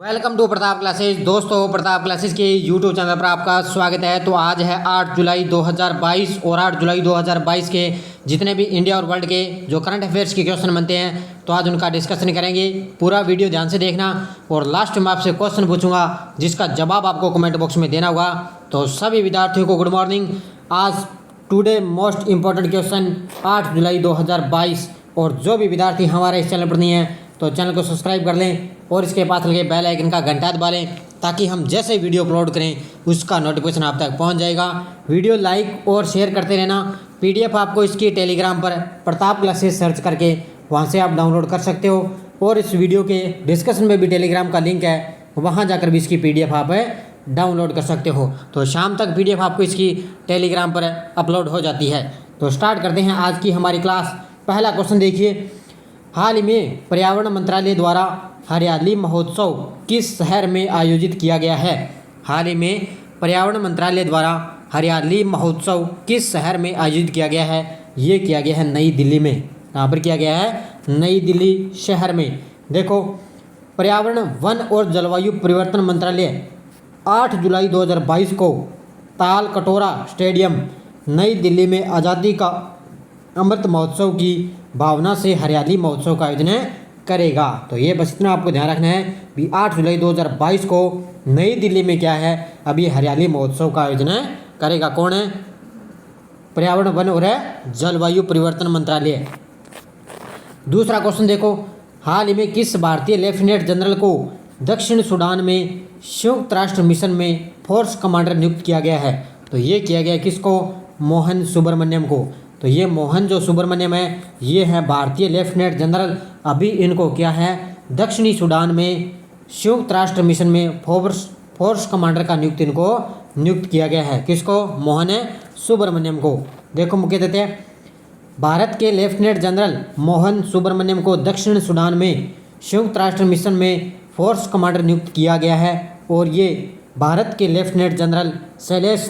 Welcome to Pratap classes. दोस्तों, Pratap classes के YouTube channel पर आपका स्वागत है। तो आज है 8 जुलाई 2022 और 8 जुलाई 2022 के जितने भी इंडिया और वर्ल्ड के जो करंट अफेयर्स के क्वेश्चन बनते हैं तो आज उनका डिस्कशन करेंगे। पूरा वीडियो ध्यान से देखना और लास्ट में आपसे क्वेश्चन पूछूंगा जिसका जवाब आपको कमेंट बॉक्स में देना होगा। तो सभी विद्यार्थियों को गुड मॉर्निंग। आज टुडे मोस्ट इंपॉर्टेंट क्वेश्चन 8 जुलाई 2022 और जो भी विद्यार्थी हमारे इस चैनल पर नहीं है तो चैनल को सब्सक्राइब कर लें और इसके पास लगे बेल आइकन का घंटा दबा लें ताकि हम जैसे वीडियो अपलोड करें उसका नोटिफिकेशन आप तक पहुंच जाएगा। वीडियो लाइक और शेयर करते रहना। पीडीएफ आपको इसकी टेलीग्राम पर प्रताप क्लासेस सर्च करके वहां से आप डाउनलोड कर सकते हो और इस वीडियो के डिस्कशन में भी टेलीग्राम का लिंक है, वहाँ जाकर भी इसकी पीडीएफ आप डाउनलोड कर सकते हो। तो शाम तक पीडीएफ आपको इसकी टेलीग्राम पर अपलोड हो जाती है। तो स्टार्ट करते हैं आज की हमारी क्लास। पहला क्वेश्चन देखिए, हाल ही में पर्यावरण मंत्रालय द्वारा हरियाली महोत्सव किस शहर में आयोजित किया गया है? हाल ही में पर्यावरण मंत्रालय द्वारा हरियाली महोत्सव किस शहर में आयोजित किया गया है? ये किया गया है नई दिल्ली में। यहाँ पर किया गया है नई दिल्ली शहर में। देखो, पर्यावरण वन और जलवायु परिवर्तन मंत्रालय 8 जुलाई 2022 को ताल कटोरा स्टेडियम नई दिल्ली में आज़ादी का अमृत महोत्सव की भावना से हरियाली महोत्सव का आयोजन करेगा। तो ये बस इतना आपको ध्यान रखना है कि 8 जुलाई 2022 को नई दिल्ली में क्या है, अभी हरियाली महोत्सव का आयोजन करेगा। कौन है? पर्यावरण वन और जलवायु परिवर्तन मंत्रालय। दूसरा क्वेश्चन देखो, हाल ही में किस भारतीय लेफ्टिनेंट जनरल को दक्षिण सूडान में संयुक्त राष्ट्र मिशन में फोर्स कमांडर नियुक्त किया गया है? तो ये किया गया किसको? मोहन सुब्रमण्यम को। तो ये मोहन जो सुब्रमण्यम है ये है भारतीय लेफ्टिनेंट जनरल। अभी इनको क्या है, दक्षिणी सूडान में संयुक्त राष्ट्र मिशन में फोर्स कमांडर का नियुक्त किया गया है। किसको? मोहन सुब्रमण्यम को। देखो मुख्य तथ्य, भारत के लेफ्टिनेंट जनरल मोहन सुब्रमण्यम को दक्षिण सूडान में संयुक्त राष्ट्र मिशन में फोर्स कमांडर नियुक्त किया गया है और ये भारत के लेफ्टिनेंट जनरल शैलेश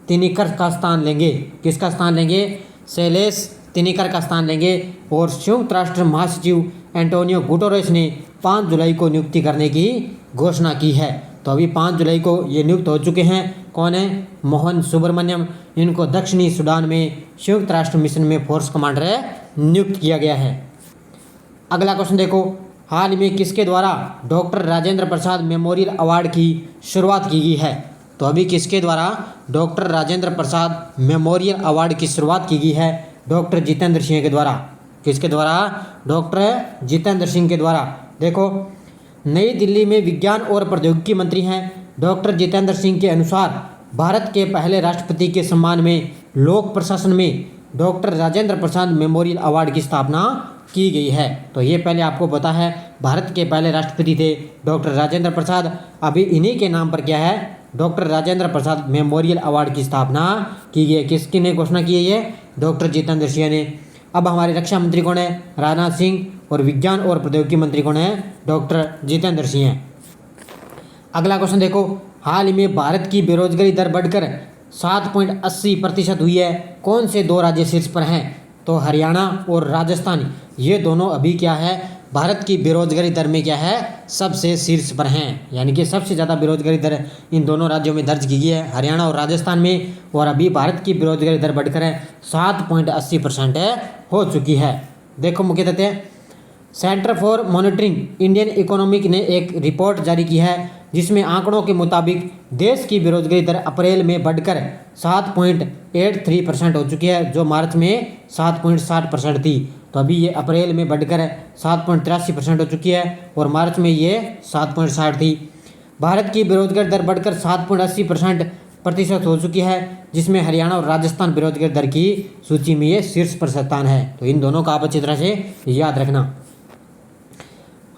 तिनिकर का स्थान लेंगे। किसका स्थान लेंगे? शैलेश तिनिकर का स्थान लेंगे। और संयुक्त राष्ट्र महासचिव एंटोनियो गुटेरेस ने 5 जुलाई को नियुक्ति करने की घोषणा की है। तो अभी 5 जुलाई को ये नियुक्त हो चुके हैं। कौन है? मोहन सुब्रमण्यम। इनको दक्षिणी सूडान में संयुक्त राष्ट्र मिशन में फोर्स कमांडर नियुक्त किया गया है। अगला क्वेश्चन देखो, हाल ही में किसके द्वारा doctor Rajendra Prasad memorial award की शुरुआत की गई है? तो अभी किसके द्वारा doctor Rajendra Prasad memorial award की शुरुआत की गई है? डॉक्टर जितेंद्र सिंह के द्वारा। किसके द्वारा? डॉक्टर जितेंद्र सिंह के द्वारा। देखो, नई दिल्ली में विज्ञान और प्रौद्योगिकी मंत्री हैं डॉक्टर जितेंद्र सिंह के अनुसार भारत के पहले राष्ट्रपति के सम्मान में लोक प्रशासन में doctor Rajendra Prasad memorial award की स्थापना की गई है। तो ये पहले आपको पता है, भारत के पहले राष्ट्रपति थे डॉक्टर राजेंद्र प्रसाद। अभी इन्हीं के नाम पर क्या है, doctor Rajendra Prasad memorial award की स्थापना की गई है। किसकी ने घोषणा की है? ये डॉक्टर जितेंद्र सिंह ने। अब हमारे रक्षा मंत्री कौन है? राजनाथ सिंह। और विज्ञान और प्रौद्योगिकी मंत्री कौन है? डॉक्टर जितेंद्र सिंह है। अगला क्वेश्चन देखो, हाल ही में भारत की बेरोजगारी दर बढ़कर 7.80% हुई है। कौन से 2 राज्य शीर्ष पर हैं? तो हरियाणा और राजस्थान, ये दोनों अभी क्या है, भारत की बेरोजगारी दर में क्या है, सबसे शीर्ष पर हैं। यानी कि सबसे ज़्यादा बेरोजगारी दर इन दोनों राज्यों में दर्ज की गई है, हरियाणा और राजस्थान में। और अभी भारत की बेरोजगारी दर बढ़कर 7.80% हो चुकी है। देखो मुख्य तथ्य, centre for monitoring Indian economic ने एक रिपोर्ट जारी की है जिसमें आंकड़ों के मुताबिक देश की बेरोजगारी दर अप्रैल में बढ़कर 7.83% हो चुकी है, जो मार्च में 7.60% थी। तो अभी ये अप्रैल में बढ़कर 7.83% हो चुकी है और मार्च में ये 7.60 थी। भारत की बेरोजगारी दर बढ़कर 7.80% हो चुकी है, जिसमें हरियाणा और राजस्थान बेरोजगारी दर की सूची में ये शीर्ष पर स्थान है। तो इन दोनों का आप अच्छी तरह से याद रखना।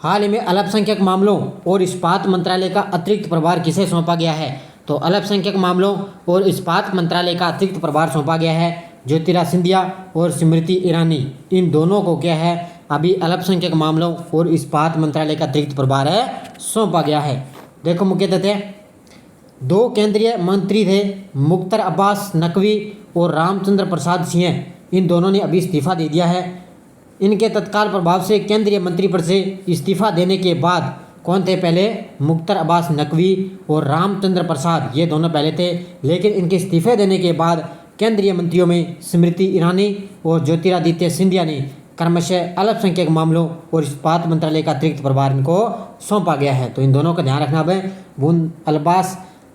हाल ही में अल्पसंख्यक मामलों और इस्पात मंत्रालय का अतिरिक्त प्रभार किसे सौंपा गया है? तो अल्पसंख्यक मामलों और इस्पात मंत्रालय का अतिरिक्त प्रभार सौंपा गया है ज्योतिरादित्य सिंधिया और स्मृति ईरानी। इन दोनों को क्या है, अभी अल्पसंख्यक मामलों और इस्पात मंत्रालय का अतिरिक्त प्रभार सौंपा गया है। देखो मुख्य तथ्य, 2 केंद्रीय मंत्री थे, मुख्तार अब्बास नकवी और रामचंद्र प्रसाद सिंह। इन दोनों ने अभी इस्तीफा दे दिया है। इनके तत्काल प्रभाव से केंद्रीय मंत्री पद से इस्तीफा देने के बाद कौन थे पहले? मुख्तार अब्बास नकवी और रामचंद्र प्रसाद, ये दोनों पहले थे। लेकिन इनके इस्तीफे देने के बाद केंद्रीय मंत्रियों में स्मृति ईरानी और ज्योतिरादित्य सिंधिया ने क्रमशः अल्पसंख्यक मामलों और इस्पात मंत्रालय का अतिरिक्त प्रभार इनको सौंपा गया है। तो इन दोनों का ध्यान रखना है।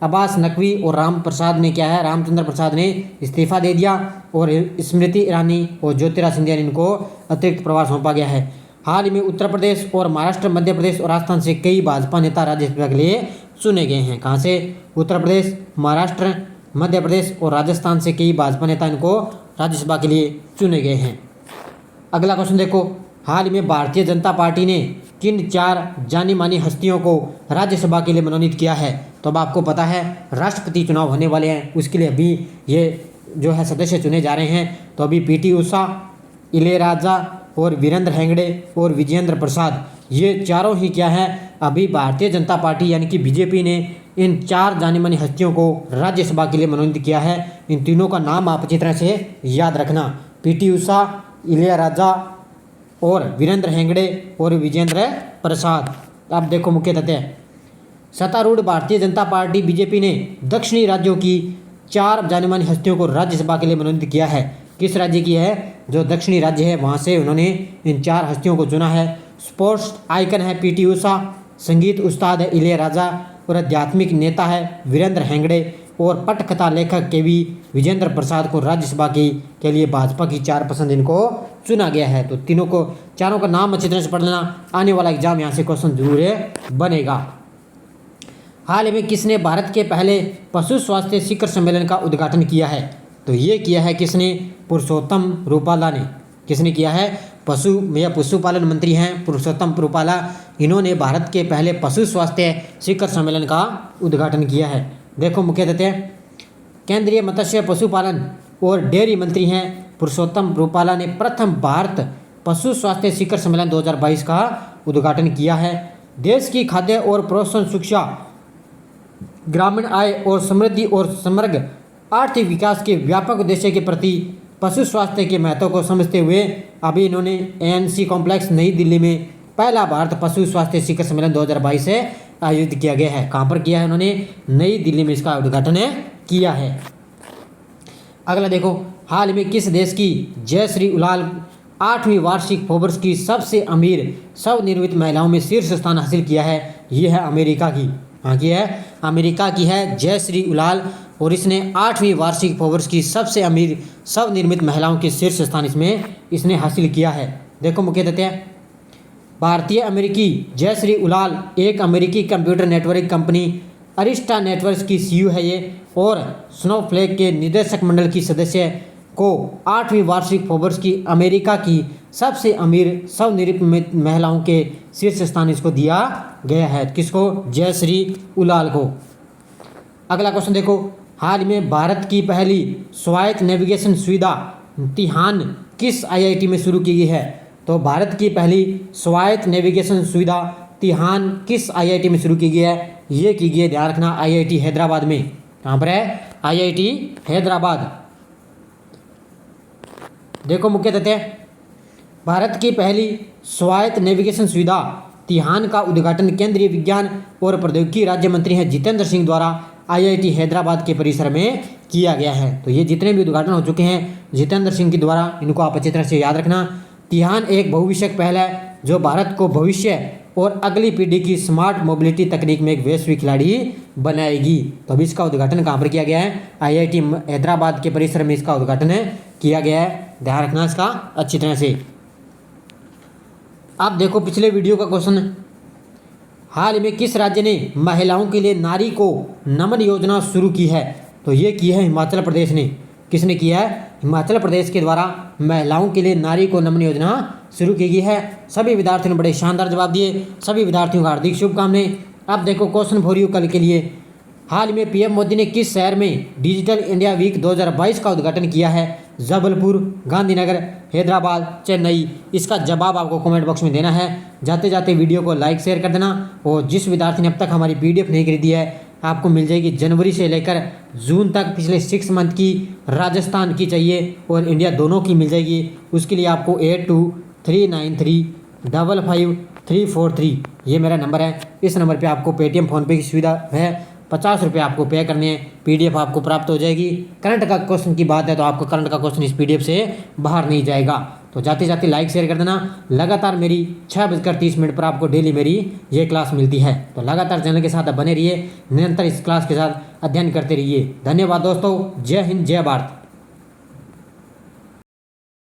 अब्बास नकवी और रामचंद्र प्रसाद ने इस्तीफा दे दिया और स्मृति ईरानी और ज्योतिरादित्य सिंधिया ने इनको अतिरिक्त प्रभार सौंपा गया है। हाल ही में उत्तर प्रदेश और महाराष्ट्र, मध्य प्रदेश और राजस्थान से कई भाजपा नेता राज्यसभा के लिए चुने गए हैं। कहाँ से? उत्तर प्रदेश, महाराष्ट्र, मध्य प्रदेश और राजस्थान से कई भाजपा नेता इनको राज्यसभा के लिए चुने गए हैं। अगला क्वेश्चन देखो, हाल ही में भारतीय जनता पार्टी ने किन 4 जानी मानी हस्तियों को राज्यसभा के लिए मनोनीत किया है? तो अब आपको पता है राष्ट्रपति चुनाव होने वाले हैं, उसके लिए अभी ये जो है सदस्य चुने जा रहे हैं। तो अभी पीटी उषा, इलैयाराजा और वीरेंद्र हेगड़े और विजेंद्र प्रसाद, ये चारों ही क्या है, अभी भारतीय जनता पार्टी यानी कि बीजेपी ने इन 4 जानी मानी हस्तियों को राज्यसभा के लिए मनोनीत किया है। इन तीनों का नाम आप अच्छी तरह से याद रखना, पीटी उषा, इलैयाराजा और वीरेंद्र हेगड़े और विजेंद्र प्रसाद। अब देखो मुख्य तथ्य, सत्तारूढ़ भारतीय जनता पार्टी बीजेपी ने दक्षिणी राज्यों की 4 जानी मानी हस्तियों को राज्यसभा के लिए मनोनीत किया है। किस राज्य की है? जो दक्षिणी राज्य है वहाँ से उन्होंने इन 4 हस्तियों को चुना है। स्पोर्ट्स आइकन है पीटी उषा, संगीत उस्ताद है इलैयाराजा और आध्यात्मिक नेता है वीरेंद्र हेगड़े और पटकथा लेखक के भी विजेंद्र प्रसाद को राज्यसभा के लिए भाजपा की 4 पसंद इनको चुना गया है। तो चारों का नाम अच्छी तरह से पढ़ लेना, आने वाला एग्जाम यहाँ से क्वेश्चन जरूर बनेगा। हाल ही में किसने भारत के पहले पशु स्वास्थ्य शिखर सम्मेलन का उद्घाटन किया है? तो ये किया है किसने? पुरुषोत्तम रूपाला ने। किसने किया है? पशुपालन मंत्री हैं पुरुषोत्तम रूपाला, इन्होंने भारत के पहले पशु स्वास्थ्य शिखर सम्मेलन का उद्घाटन किया है। देखो मुख्य तथ्य, केंद्रीय मत्स्य पशुपालन और डेयरी मंत्री हैं पुरुषोत्तम रूपाला ने प्रथम भारत पशु स्वास्थ्य शिखर सम्मेलन 2022 का उद्घाटन किया है। देश की खाद्य और पोषण शिक्षा, ग्रामीण आय और समृद्धि और समग्र आर्थिक विकास के व्यापक उद्देश्य के प्रति पशु स्वास्थ्य के महत्व को समझते हुए अभी इन्होंने एएनसी कॉम्प्लेक्स नई दिल्ली में पहला भारत पशु स्वास्थ्य शिखर सम्मेलन 2022 से आयोजित किया गया है। कहाँ पर किया है? उन्होंने नई दिल्ली में इसका उद्घाटन किया है। अगला देखो, हाल में किस देश की जयश्री उलाल 8वीं वार्षिक फोर्ब्स की सबसे अमीर स्वनिर्मित महिलाओं में शीर्ष स्थान हासिल किया है? ये है अमेरिका की। हाँ की है, अमेरिका की है जयश्री उलाल और इसने 8वीं वार्षिक फोर्ब्स की सबसे अमीर स्वनिर्मित महिलाओं के शीर्ष स्थान इसने हासिल किया है। देखो मुख्य तथ्य, भारतीय अमेरिकी जयश्री उलाल एक अमेरिकी computer network company Arista networks की सीईओ है ये, और स्नोफ्लेक के निदेशक मंडल की सदस्य को 8वीं वार्षिक फोर्ब्स की अमेरिका की सबसे अमीर स्वनिर्मित महिलाओं के शीर्ष स्थान इसको दिया गया है। किसको? जयश्री उलाल को। अगला क्वेश्चन देखो, हाल में भारत की पहली स्वायत्त नेविगेशन सुविधा तिहान किस आईआईटी में शुरू की गई है? तो भारत की पहली स्वायत्त नेविगेशन सुविधा तिहान किस आईआईटी में शुरू की गई है? ये की गई है, ध्यान रखना, आईआईटी हैदराबाद में। कहाँ पर है? आईआईटी हैदराबाद। देखो मुख्य तथ्य, भारत की पहली स्वायत्त नेविगेशन सुविधा तिहान का उद्घाटन केंद्रीय विज्ञान और प्रौद्योगिकी राज्य मंत्री हैं जितेंद्र सिंह द्वारा आईआईटी हैदराबाद के परिसर में किया गया है। तो ये जितने भी उद्घाटन हो चुके हैं जितेंद्र सिंह के द्वारा, इनको आप अच्छी तरह से याद रखना। तिहान एक बहुविषयक पहल है जो भारत को भविष्य और अगली पीढ़ी की स्मार्ट मोबिलिटी तकनीक में एक वैश्विक खिलाड़ी बनाएगी। तो अभी इसका उद्घाटन कहाँ पर किया गया है? आईआईटी हैदराबाद के परिसर में इसका उद्घाटन किया गया है, ध्यान रखना इसका अच्छी तरह से। आप देखो पिछले वीडियो का क्वेश्चन, हाल में किस राज्य ने महिलाओं के लिए नारी को नमन योजना शुरू की है? तो ये की है हिमाचल प्रदेश ने। किसने किया है? हिमाचल प्रदेश के द्वारा महिलाओं के लिए नारी को नमन योजना शुरू की गई है। सभी विद्यार्थियों ने बड़े शानदार जवाब दिए, सभी विद्यार्थियों को हार्दिक शुभकामनाएं। अब देखो क्वेश्चन फॉर यू कल के लिए, हाल में पीएम मोदी ने किस शहर में डिजिटल इंडिया वीक 2022 का उद्घाटन किया है? जबलपुर, गांधीनगर, हैदराबाद, चेन्नई। इसका जवाब आपको कमेंट बॉक्स में देना है। जाते जाते वीडियो को लाइक शेयर कर देना, और जिस विद्यार्थी ने अब तक हमारी पीडीएफ नहीं खरीदी है आपको मिल जाएगी जनवरी से लेकर जून तक, पिछले 6 मंथ की राजस्थान की चाहिए और इंडिया दोनों की मिल जाएगी। उसके लिए आपको 8239355343 ये मेरा नंबर है, इस नंबर पे आपको पेटीएम फ़ोनपे की सुविधा है। 50 रुपये आपको पे करने हैं, पीडीएफ आपको प्राप्त हो जाएगी। करंट का क्वेश्चन की बात है तो आपको करंट का क्वेश्चन इस पीडीएफ से बाहर नहीं जाएगा। तो जाते जाते लाइक शेयर कर देना। लगातार मेरी 6:30 पर आपको डेली मेरी ये क्लास मिलती है, तो लगातार चैनल के साथ बने रहिए, निरंतर इस क्लास के साथ अध्ययन करते रहिए। धन्यवाद दोस्तों, जय हिंद जय भारत।